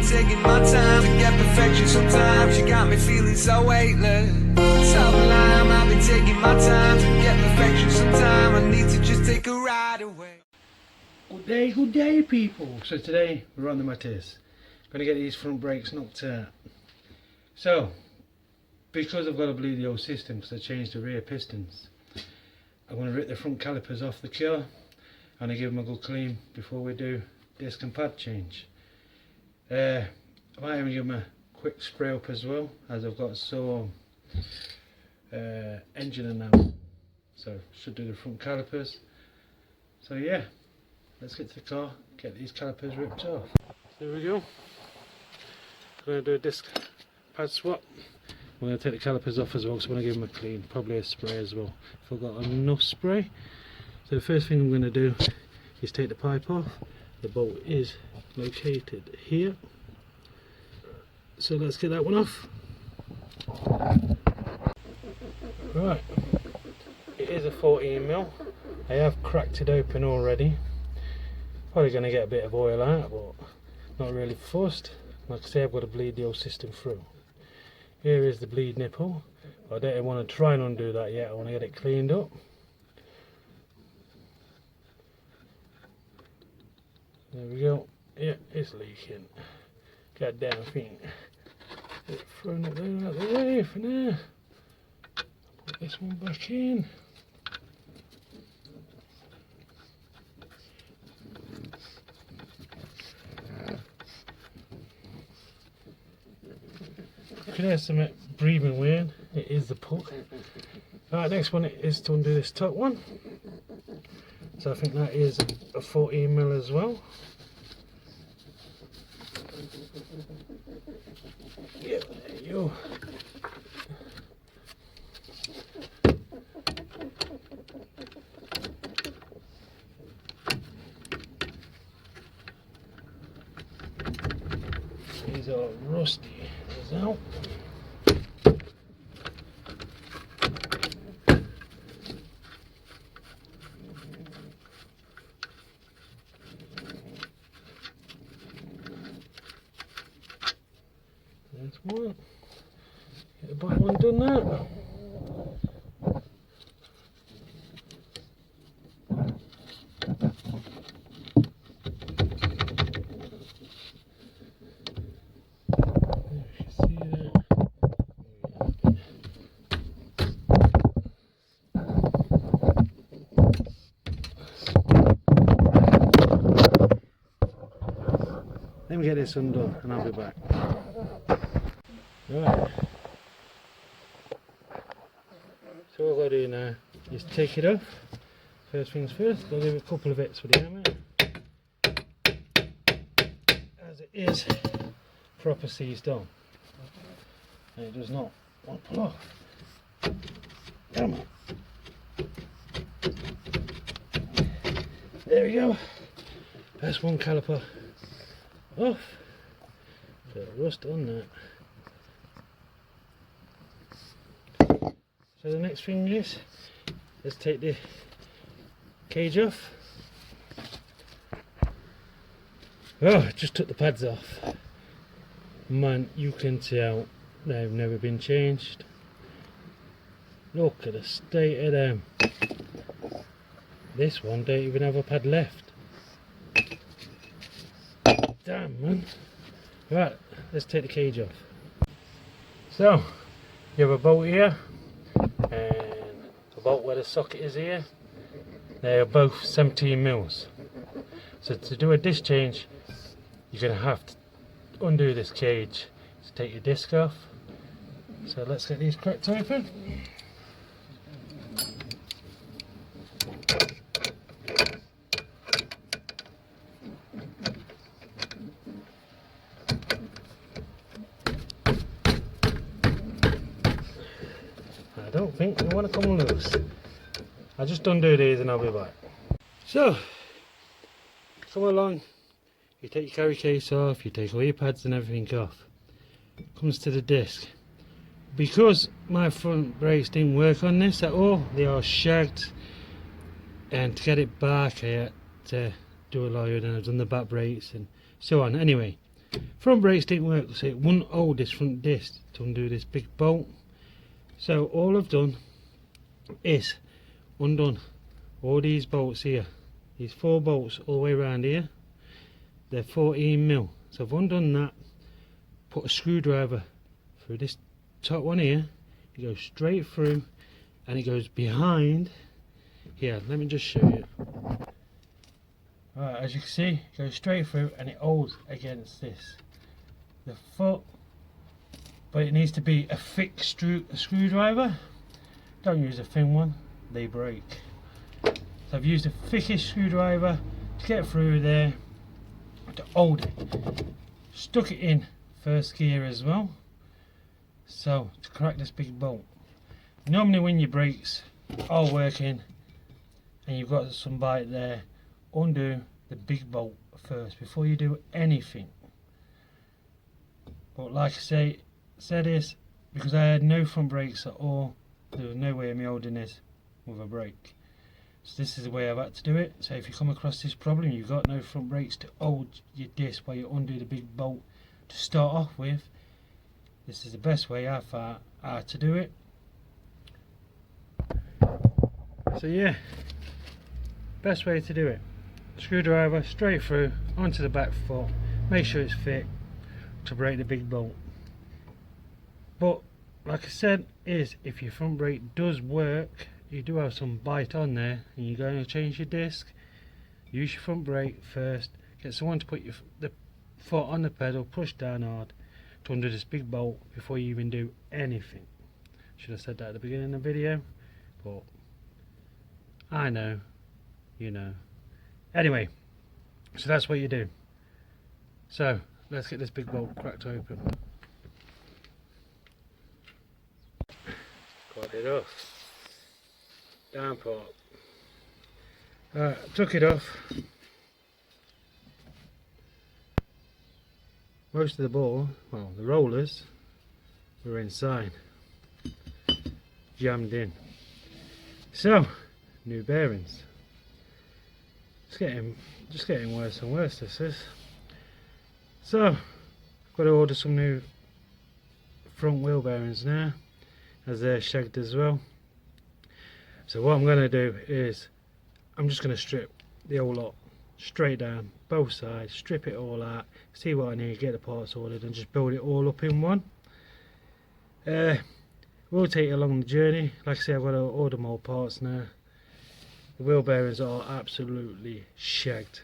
taking my time to get perfection sometimes. You got me feeling so weightless. Sublime, I've been taking my time to get perfection sometime. I need to just take a ride away. Good day people. So today we're on the matiz. Gonna get these front brakes knocked out. So, because I've got to bleed the old system because I changed the rear pistons, I'm going to rip the front calipers off the car and I give them a good clean before we do disc and pad change. I might even give them a quick spray up as well, as I've got a sore engine in now, so should do the front calipers. So yeah, let's get to the car, get these calipers ripped off. There we go. Going to do a disc pad swap. I'm going to take the calipers off as well, so I'm going to give them a clean, probably a spray as well if I've got enough spray. So the first thing I'm going to do is take the pipe off. The bolt is located here, so let's get that one off. Right, it is a 14mm. I have cracked it open already. Probably going to get a bit of oil out, but not really fussed. Like I say, I've got to bleed the old system through. Here is the bleed nipple. I don't want to try and undo that yet, I want to get it cleaned up. There we go. Yeah, it's leaking. God damn thing. It's thrown it there out of the way for now. Put this one back in. You can hear some breathing weird. It is the puck. Right, next one is to undo this top one. So I think that is a 14mm as well. Yeah, there you go. These are rusty as hell. There's one. Get the back one done now. Let me get this undone and I'll be back. Right. So what I've got to do now is take it off. First things first, I'll do a couple of hits with the hammer. As it is proper seized on. And it does not want to pull off. Come on. There we go. That's one caliper off. So rust on that. So the next thing is, let's take the cage off. Oh, I just took the pads off. Man, you can tell they've never been changed. Look at the state of them. This one don't even have a pad left. Damn, man. Right, let's take the cage off. So, you have a bolt here and a bolt where the socket is here. They are both 17mm. So to do a disc change, you're going to have to undo this cage to take your disc off. So let's get these cracked open. I don't think they want to come loose. I'll just undo these and I'll be back. So, come along, you take your carry case off, you take all your pads and everything off. Comes to the disc. Because my front brakes didn't work on this at all, they are shagged, and to get it back I had to do a load, and I've done the back brakes and so on. Anyway, front brakes didn't work, so it wouldn't hold this front disc to undo this big bolt. So all I've done is undone all these bolts here, these 4 bolts all the way around here. They're 14mm, so I've undone that, put a screwdriver through this top one here. It goes straight through and it goes behind here. Let me just show you. Right, as you can see, it goes straight through and it holds against this, the foot, but it needs to be a thick screwdriver. Don't use a thin one, they break. So I've used the thickest screwdriver to get through there, to hold it. Stuck it in first gear as well, so to crack this big bolt. Normally when your brakes are working and you've got some bite there, undo the big bolt first before you do anything. But like I said this, because I had no front brakes at all, there was no way of me holding this with a brake. So this is the way I've had to do it. So if you come across this problem, you've got no front brakes to hold your disc while you undo the big bolt to start off with, this is the best way I found how to do it. So yeah, best way to do it. Screwdriver straight through onto the back foot, make sure it's fit to break the big bolt. But like I said, is if your front brake does work, you do have some bite on there and you're going to change your disc, use your front brake first, get someone to put the foot on the pedal, push down hard to undo this big bolt before you even do anything. Should have said that at the beginning of the video, but I know, you know. Anyway, so that's what you do. So let's get this big bolt cracked open. Got it off. Down part. Took it off. Most of the ball, well, the rollers were inside, jammed in. So, new bearings. Just getting worse and worse, this is. So, I've got to order some new front wheel bearings now, as they're shagged as well. So what I'm going to do is, I'm just going to strip the whole lot straight down, both sides, strip it all out, see what I need, get the parts ordered and just build it all up in one. Will take you along the journey. Like I say, I've got to order more parts now. The wheel bearings are absolutely shagged.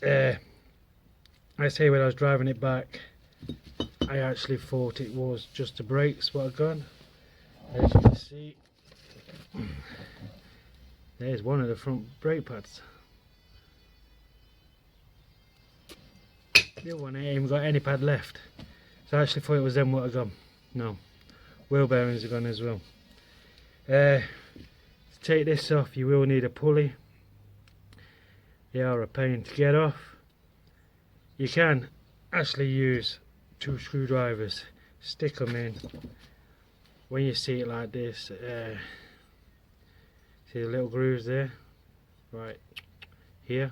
I say when I was driving it back, I actually thought it was just the brakes what had gone. As you can see, there's one of the front brake pads. The other one ain't even got any pad left. So I actually thought it was them what had gone. No, wheel bearings are gone as well. To take this off, you will need a pulley. They are a pain to get off. You can actually use 2 screwdrivers, stick them in. When you see it like this, see the little grooves there, right here,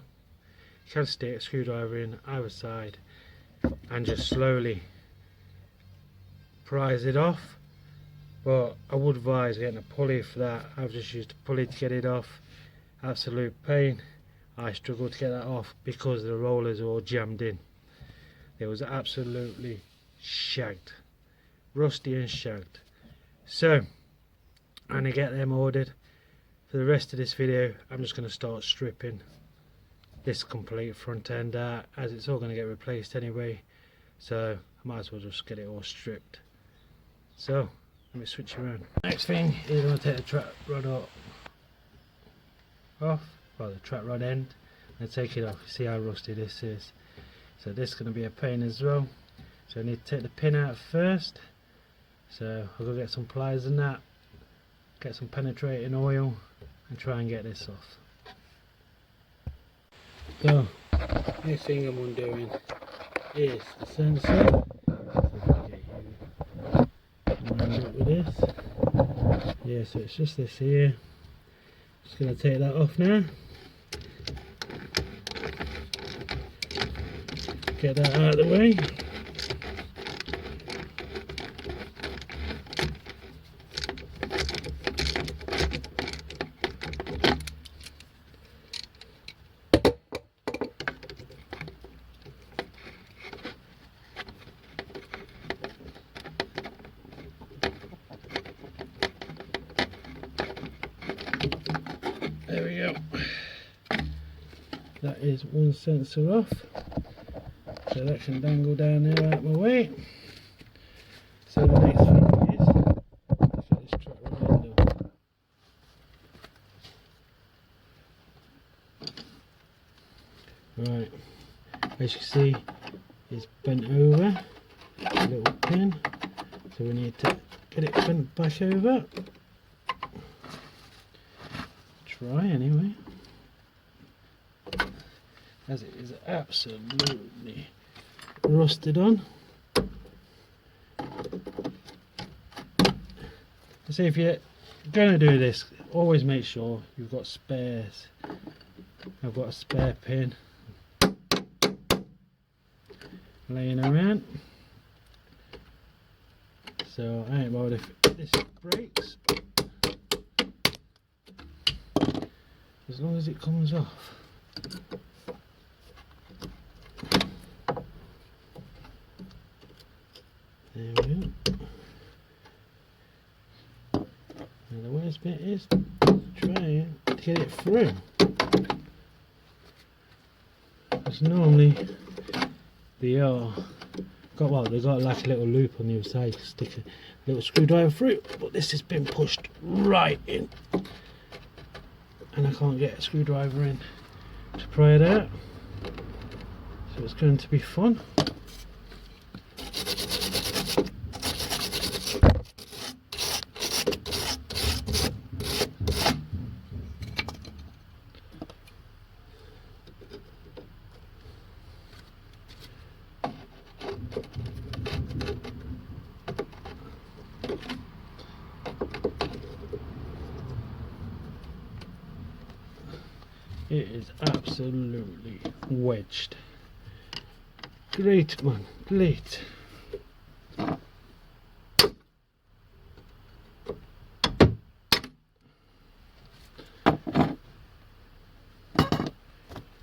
you can stick a screwdriver in either side and just slowly prise it off. But I would advise getting a pulley for that. I've just used a pulley to get it off. Absolute pain. I struggled to get that off because the rollers are all jammed in. It was absolutely shagged, rusty and shagged. So I'm going to get them ordered. For the rest of this video, I'm just going to start stripping this complete front end out, as it's all going to get replaced anyway. So I might as well just get it all stripped. So let me switch around. Next thing is I'm going to take the track rod off, well, the track rod end, and take it off. You see how rusty this is. So this is going to be a pain as well. So I need to take the pin out first. So I'll go get some pliers and that, get some penetrating oil and try and get this off. So next thing I'm undoing is the sensor. With this, yeah, so it's just this here. Just going to take that off now. get that out of the way. There we go. That is one sensor off, so that can dangle down there out of my way. So the next thing is, let's get this track right in. Right, as you can see, it's bent over, a little pin, so we need to get it bent back over. Try anyway, as it is absolutely rusted on. So if you're going to do this, always make sure you've got spares. I've got a spare pin laying around, so I ain't bothered if this breaks, as long as it comes off. There we go. Now the worst bit is trying to get it through, because normally they are they've got like a little loop on the other side to stick a little screwdriver through, but this has been pushed right in and I can't get a screwdriver in to pry it out, so it's going to be fun. It is absolutely wedged. Great man, great.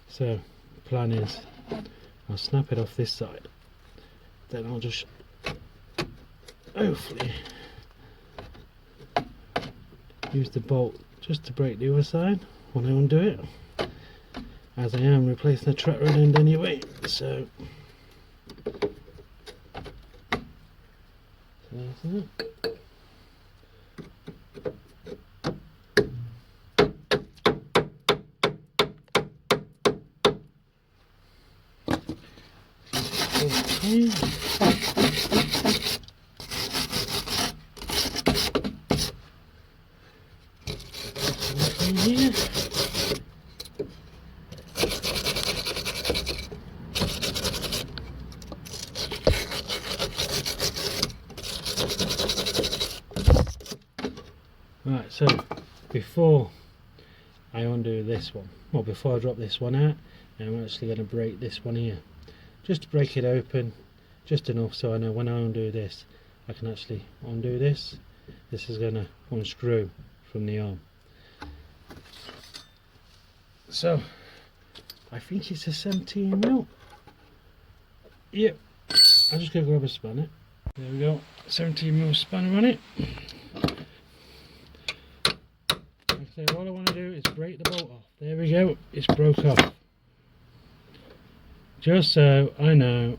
So the plan is I'll snap it off this side, then I'll just hopefully use the bolt just to break the other side when I undo it, as I am replacing the track rod end anyway, so there's that. Okay. Here. Right, so before I undo this one, well, before I drop this one out, I'm actually going to break this one here, just to break it open just enough so I know when I undo this I can actually undo this. This is going to unscrew from the arm. So I think it's a 17mm. Yep, I'm just going to grab a spanner. There we go, 17mm spanner on it. So all I want to do is break the bolt off. There we go, it's broke off. Just so I know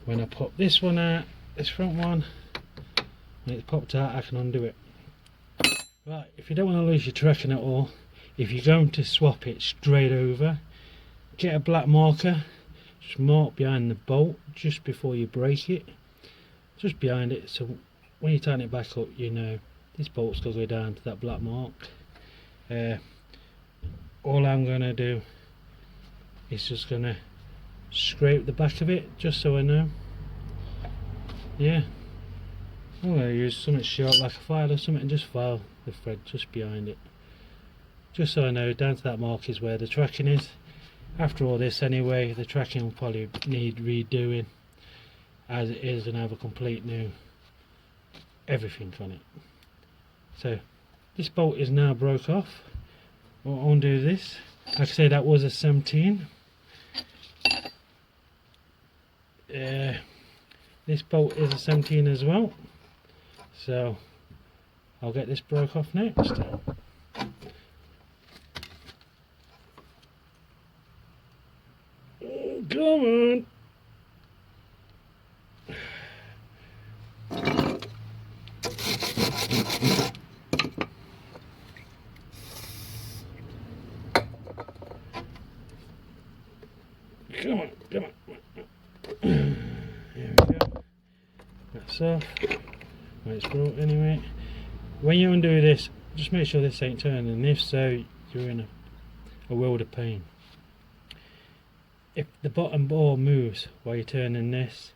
when I pop this one out, this front one, when it's popped out I can undo it. Right, if you don't want to lose your tracking at all, if you're going to swap it straight over, get a black marker, just mark behind the bolt just before you break it, just behind it, so when you tighten it back up you know this bolt's going to go down to that black mark. All I'm going to do is just going to scrape the back of it just so I know. Yeah, I'm going to use something short like a file or something and just file the thread just behind it, just so I know down to that mark is where the tracking is, after all this anyway, the tracking will probably need redoing as it is, and have a complete new everything on it. So this bolt is now broke off. We'll undo this. Like I say, that was a 17. This bolt is a 17 as well, so I'll get this broke off next. Oh, come on! Come on, come on. There we go. That's off. Well, it's broke anyway. When you undo this, just make sure this ain't turning. If so, you're in a world of pain. If the bottom ball moves while you're turning this,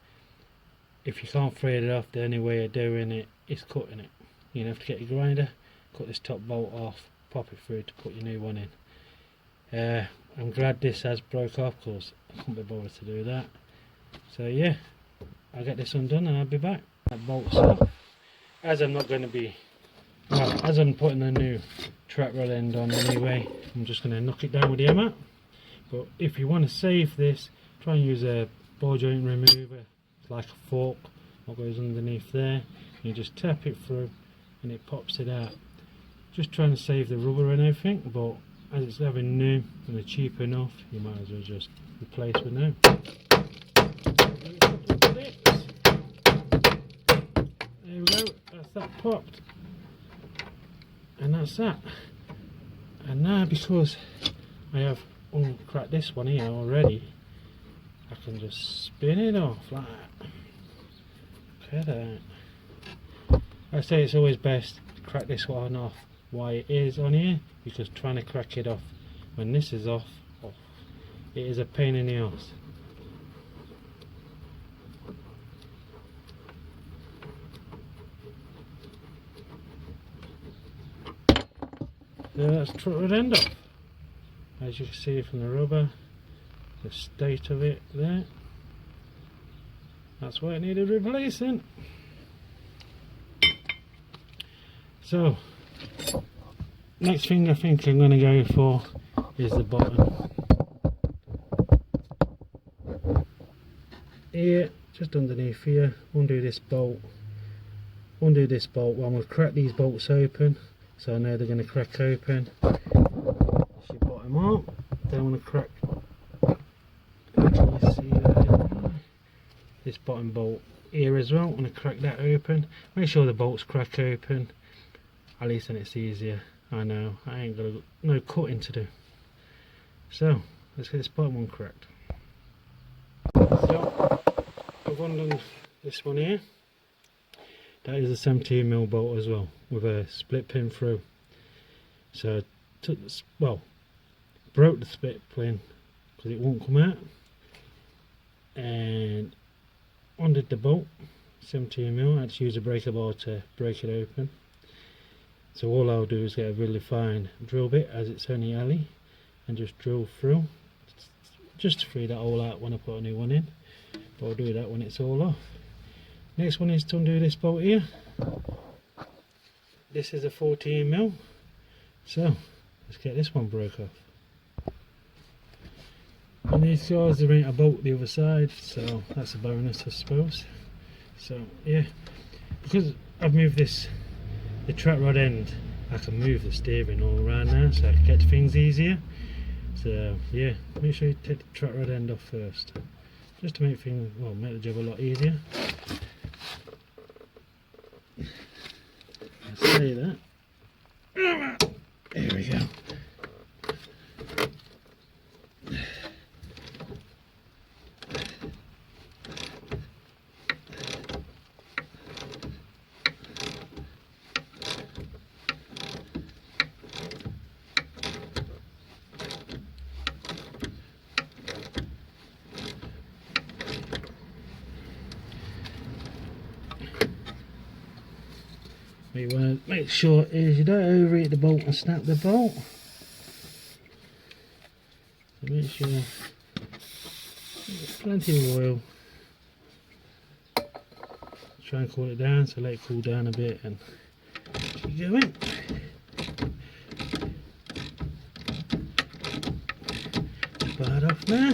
if you can't thread it off, the only way of doing it is cutting it. You have to get your grinder, cut this top bolt off, pop it through to put your new one in. I'm glad this has broke off because I couldn't be bothered to do that. So yeah, I'll get this undone and I'll be back. That bolt's off. As I'm not going to be, well, as I'm putting a new track rod end on anyway, I'm just going to knock it down with the hammer. But if you want to save this, try and use a ball joint remover. It's like a fork, what goes underneath there. You just tap it through and it pops it out. Just trying to save the rubber and everything, but as it's having new and they're cheap enough, you might as well just replace with new. There we go, that's that popped. And that's that. And now, because I have uncracked this one here already, I can just spin it off like that. Look at that. I say it's always best to crack this one off while it is on here, because trying to crack it off when this is off, it is a pain in the arse. Now that's trotted end off. As you can see from the rubber, the state of it there. That's why it needed replacing. So, next thing I think I'm going to go for is the bottom. Here, just underneath here, undo this bolt. Undo this bolt. Well, I'm going to crack these bolts open, so I know they're going to crack open. Push your bottom up. Then I want to crack. Can you see that? This bottom bolt here as well. I want to crack that open. Make sure the bolts crack open. At least then it's easier. I know I ain't got no cutting to do. So let's get this bottom one cracked. So I've undone this one here. That is a 17mm bolt as well, with a split pin through. So I took this, well, broke the split pin because it won't come out, and undid the bolt. 17mm. I had to use a breaker bar to break it open. So all I'll do is get a really fine drill bit, as it's only alley, and just drill through, just to free that all out when I put a new one in. But I'll do that when it's all off. Next one is to undo this bolt here. This is a 14mm. So let's get this one broke off. And these guys, there ain't a bolt the other side, so that's a bonus, I suppose. So yeah, because I've moved the track rod end, I can move the steering all around now, so I can get things easier. So yeah, make sure you take the track rod end off first, just to make things, well, make the job a lot easier. I say that. There we go. You want to make sure is you don't overheat the bolt and snap the bolt. So make sure there's plenty of oil. Try and cool it down, so let it cool down a bit and keep going. Bite off now.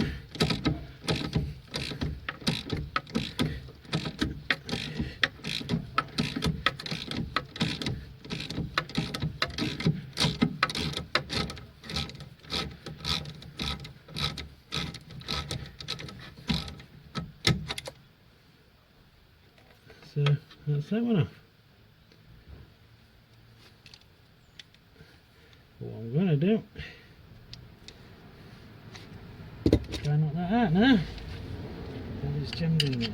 So that's that one off. What I'm going to do, try knock that out now. That is jammed in there.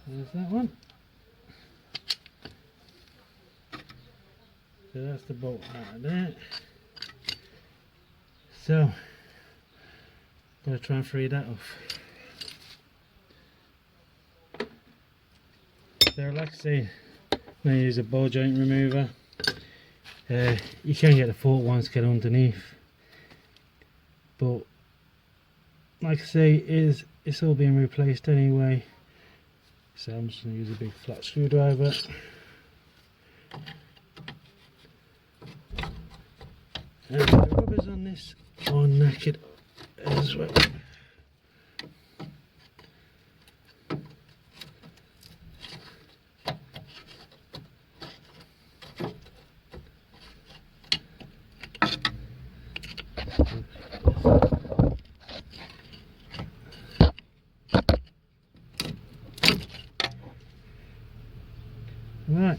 There's that one. So that's the bolt out of there. So I'm going to try and free that off. So like I say, I'm going to use a ball joint remover. You can get the fork ones to get underneath, but like I say, it's all being replaced anyway. So I'm just going to use a big flat screwdriver. And the rubbers on this are knackered as well. Right.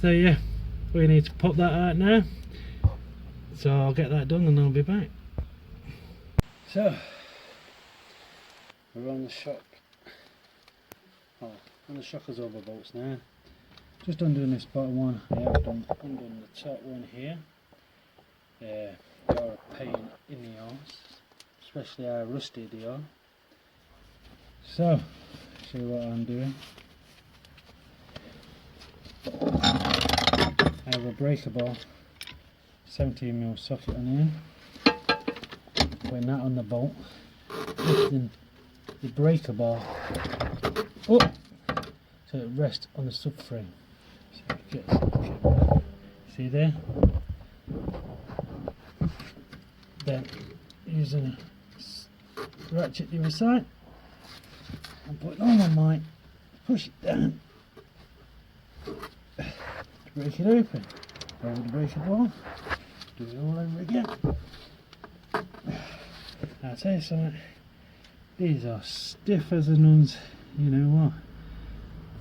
So yeah, we need to pop that out now. So I'll get that done and I'll be back. So we're on the shock. Oh, on the shock absorber bolts now. Just undoing this bottom one. I have done undone the top one here. They are a pain in the arse, especially how rusty they are. So, see what I'm doing. I have a breaker bar, 17mm socket on the end. Putting that on the bolt, lifting the breaker bar up so it rests on the subframe. So it gets, see there? Then using a ratchet the other side. I'm putting on my mic, push it down to break it open. Over the breaker bar, do it all over again. I'll tell you something, these are stiff as the nuns, you know what.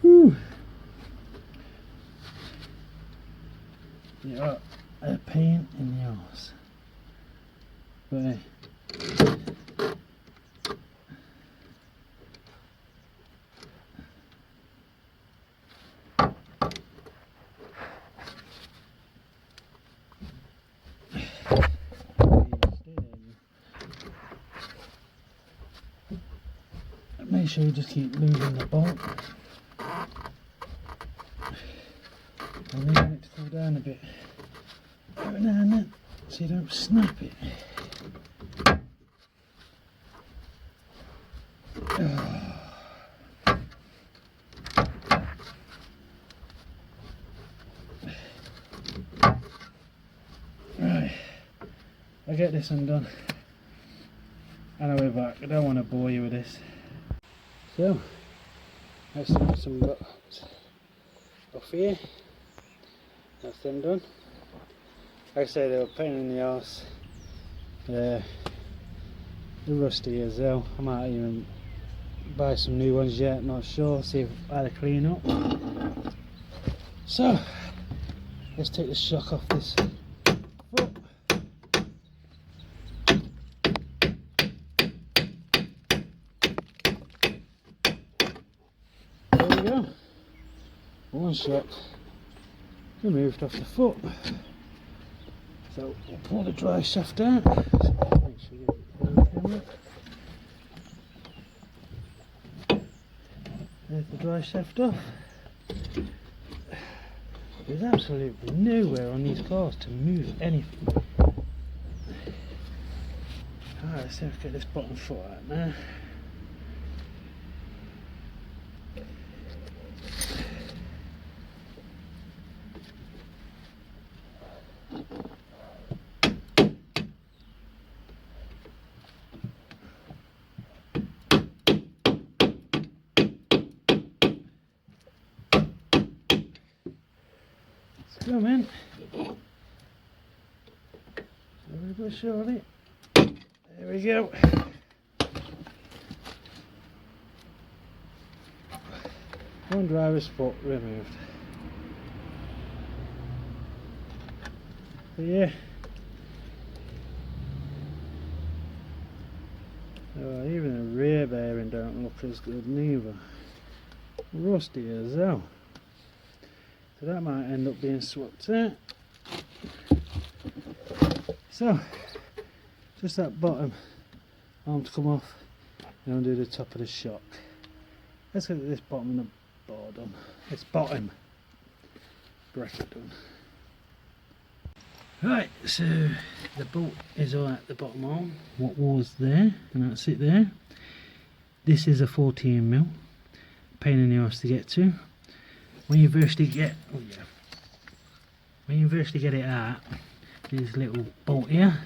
Whew. They are a pain in the arse. But hey. Make sure you just keep moving the bolt and leaving it to cool down a bit every now and then so you don't snap it. Right, I'll get this undone and I'll be back. I don't want to bore you with this. So, let's put some buttons off here. That's them done. Like I say, they were a pain in the arse. They're rusty as hell. I might even buy some new ones yet, not sure. See if I had to clean up. So, let's take the shock off this foot. One shock removed off the foot. So we'll pull the drive shaft out. Make sure you get there's the drive shaft off. There's absolutely nowhere on these cars to move anything. Alright, let's see if I can get this bottom foot out now. Come in. Very good, surely. There we go. One driver's foot removed. But yeah. Oh, even the rear bearing don't look as good neither. Rusty as hell. So that might end up being swapped out. So, just that bottom arm to come off and undo the top of the shock. Let's get this bottom of the bar done. This bottom bracket done. Right, so the bolt is all at the bottom arm. What was there, and that's it there. This is a 14mm. Pain in the arse to get to. When you firstly get, when you firstly get it out, there's a little bolt here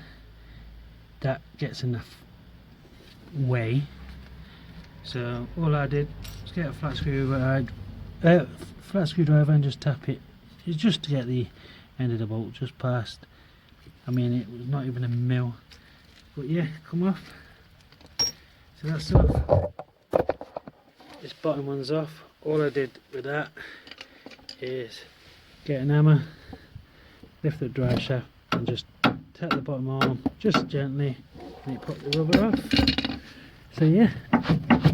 that gets in the way. So all I did was get a flat screwdriver and just tap it. It's just to get the end of the bolt just past. I mean, it was not even a mil, but yeah, come off. So that's off. This bottom one's off. All I did with that is get an hammer, lift the drive shaft and just tap the bottom arm just gently and it popped the rubber off. So yeah,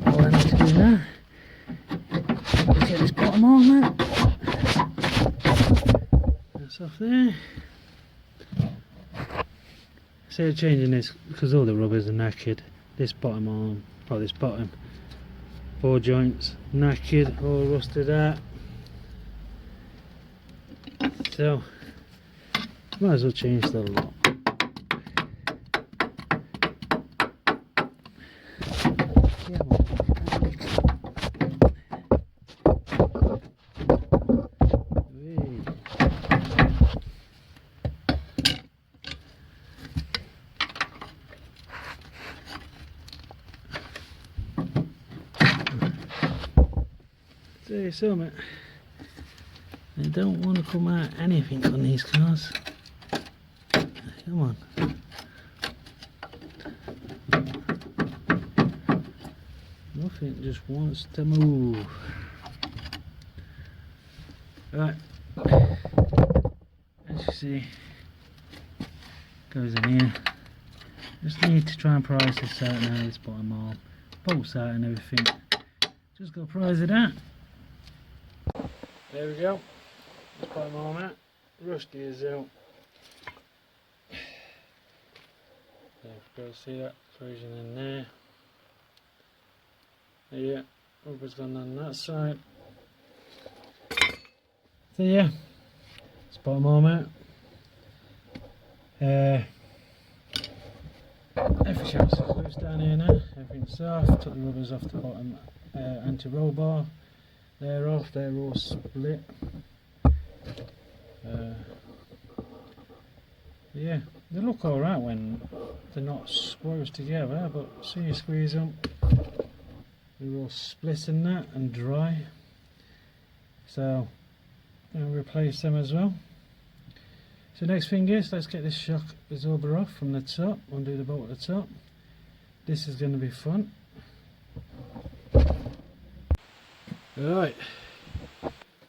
all I need to do now is get this bottom arm out. That's off there. Instead of changing this, because all the rubbers are knackered, this bottom arm, or this bottom 4 joints knackered, all rusted out. So might as well change the lot. Tell you something, they don't want to come out anything on these cars. Come on. Nothing just wants to move. Right, as you see, goes in here. Just need to try and price this out now, this bottom arm. Bolts out and everything. Just got to price it out. There we go. Let's put them on out. Rusty as hell. There you go, see that corrosion in there. Yeah, rubber's gone on that side. So yeah, let's put them on out. Everything else is loose down here now. Everything's soft. Took the rubbers off the bottom anti-roll bar. They're off, they're all split. Yeah, they look alright when they're not squoze together, but see you squeeze them, they're all split in that and dry. So I'll replace them as well. So next thing is, let's get this shock absorber off from the top, undo the bolt at the top. This is going to be fun. Right,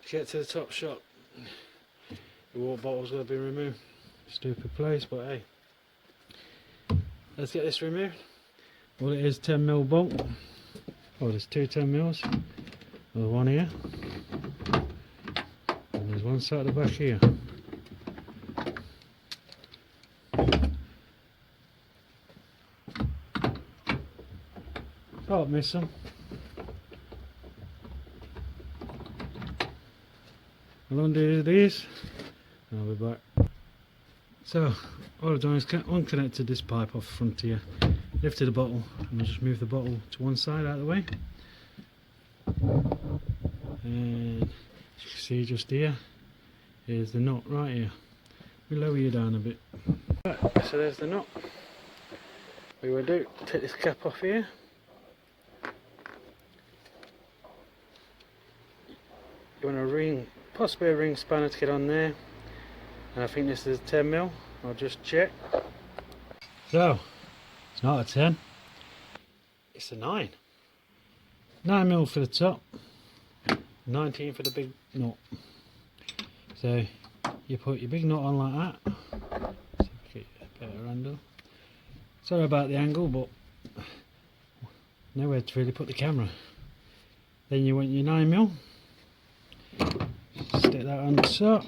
get to the top shot. The water bottle's got to be removed. Stupid place, but hey, let's get this removed. Well, it is 10mm bolt. Oh, there's 2 10mm. There's one here, and there's one side at the back here. Oh, I've missed some. I'll undo these and I'll be back. So all I've done is unconnected this pipe off the front here, lifted the bottle, and I'll just move the bottle to one side out of the way. And as you can see just here, here's the nut right here. We lower you down a bit. Right, so there's the nut. What you want to do, take this cap off here. You want a ring, possibly a ring spanner to get on there. And I think this is 10mm. I'll just check. So, it's not a 10. It's a 9. 9mm for the top. 19 for the big nut. So you put your big nut on like that. See if we get a better angle. Sorry about the angle, but nowhere to really put the camera. Then you want your 9mm. Stick that on the top.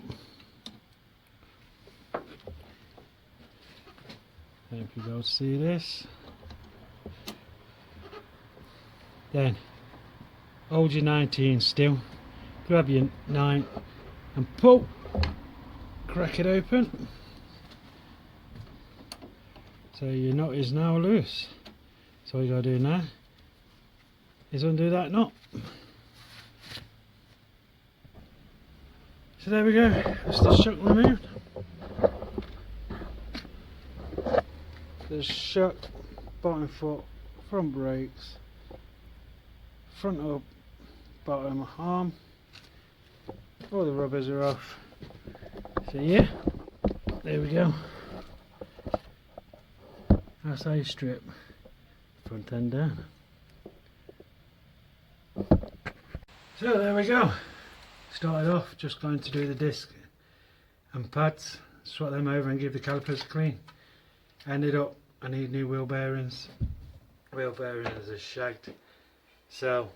Hope you guys see this. Then hold your 19 still, grab your 9 and pull, crack it open. So your nut is now loose. So all you gotta do now is undo that nut. So there we go, that's the shock removed. The shock, bottom foot, front brakes, front up, bottom arm, all the rubbers are off. So yeah, there we go. That's how you strip front end down. So there we go. Started off just going to do the disc and pads, swap them over and give the calipers a clean. Ended up I need new wheel bearings. Wheel bearings are shagged, so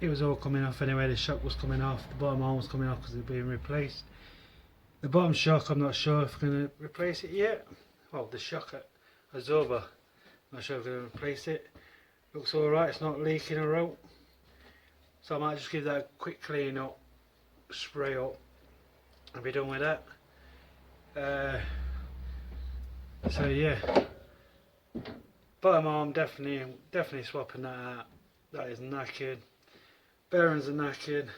it was all coming off anyway. The shock was coming off, the bottom arm was coming off because they're being replaced. The bottom shock, I'm not sure if I'm going to replace it yet. Well, the shock absorber, I'm not sure if I'm going to replace it. Looks alright, it's not leaking or out, so I might just give that a quick clean up, spray up, and be done with that. So yeah, bottom arm definitely swapping that out. That is knackered. Bearings are knackered.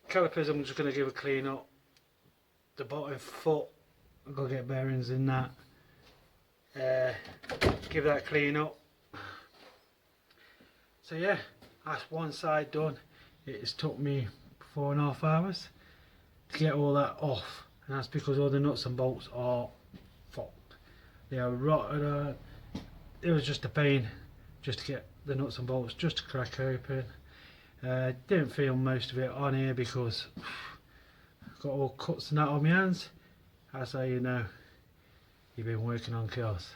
Calipers I'm just going to give a clean up. The bottom foot, I've got to get bearings in that. Give that a clean up. So yeah, that's one side done. It has took me 4.5 hours to get all that off, and that's because all the nuts and bolts are fucked. They are rotted. It was just a pain just to get the nuts and bolts just to crack open. Didn't feel most of it on here because I've got all cuts and that on my hands. That's how you know you've been working on cars.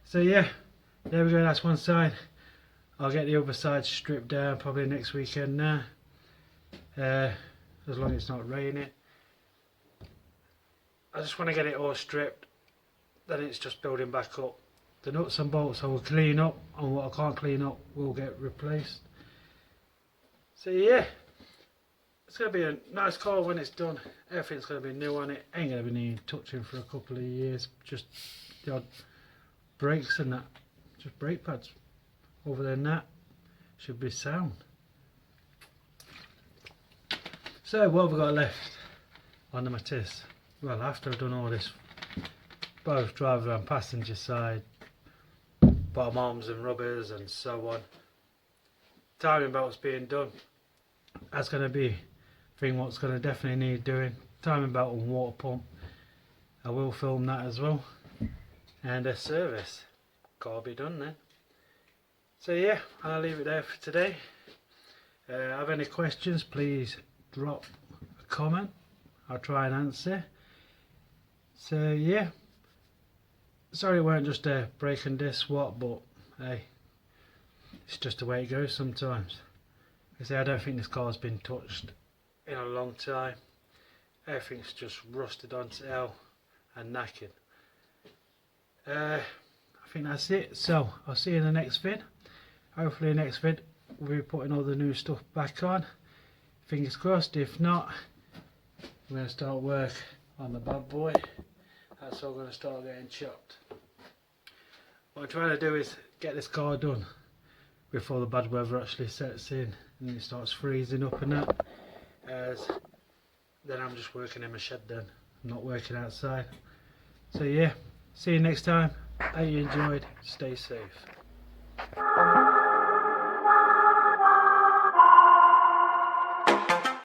So yeah, there we go, that's one side. I'll get the other side stripped down probably next weekend now, as long as it's not raining. I just want to get it all stripped, then it's just building back up. The nuts and bolts I will clean up, and what I can't clean up will get replaced. So yeah, it's going to be a nice car when it's done. Everything's going to be new on it. Ain't going to be needing touching for a couple of years. Just the odd brakes and that, just brake pads. Other than that, should be sound. So what have we got left on the matiz? Well, after I've done all this, both driver and passenger side, bottom arms and rubbers and so on, timing belt's being done. That's going to be a thing what's going to definitely need doing. Timing belt and water pump, I will film that as well. And a service, gotta be done then. So yeah, I'll leave it there for today. Have any questions, please drop a comment. I'll try and answer. So yeah, sorry it weren't just a brake and disc swap, but hey, it's just the way it goes sometimes. I don't think this car's been touched in a long time. Everything's just rusted onto hell and knackered. I think that's it. So I'll see you in the next vid. Hopefully the next vid we'll be putting all the new stuff back on, fingers crossed. If not, I'm going to start work on the bad boy. That's all going to start getting chopped. What I'm trying to do is get this car done before the bad weather actually sets in and it starts freezing up and that, as then I'm just working in my shed then, I'm not working outside. So yeah, see you next time. Hope you enjoyed, stay safe.